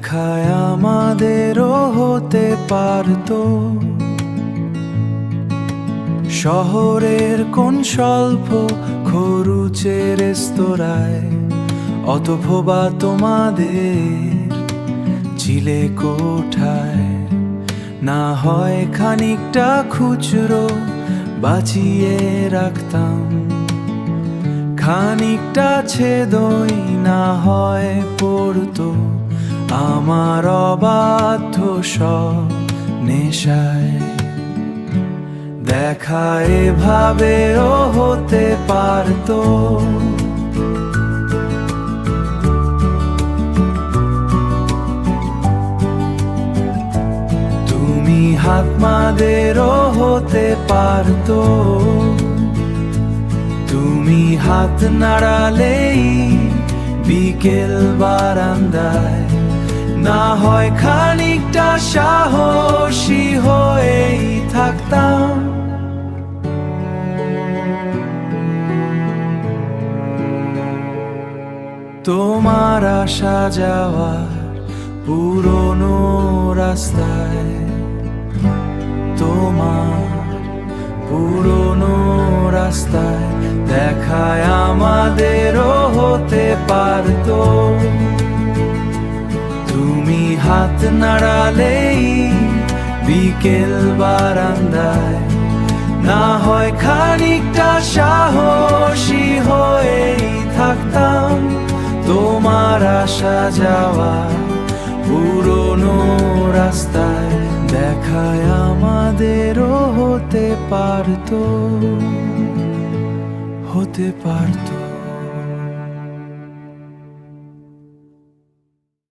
দেখায় আমাদেরও হতে পারতো শহরের কোন স্বল্প খরুচের রেস্তোরাঁয়, অথবা তোমাদের চিলে কোঠায় না হয় খানিকটা খুচরো বাঁচিয়ে রাখতাম, খানিকটা ছেদই না হয় পড়তো আমার অবাধ্য সব নেশায়। দেখা এভাবেও হতে পারতো তুমি হাতমাদেরও হতে পারতো, তুমি হাত নাড়ালেই বিকেল বারান্দায় না হয় খানিকটা সাহসী হয়েই থাকতাম। তোমার আসা যাওয়ার পুরনো রাস্তায়, তোমার পুরনো রাস্তায় দেখায় আমাদেরও হতে পারতো, তুমি হাত নাড়ালেই বিকেল বারান্দায় না হয় খানিকটা সাহসী হয়েই থাকতাম। তোমার আসা যাওয়া পুরনো রাস্তায় দেখায় আমাদেরও হতে পারতো, হতে পারতো।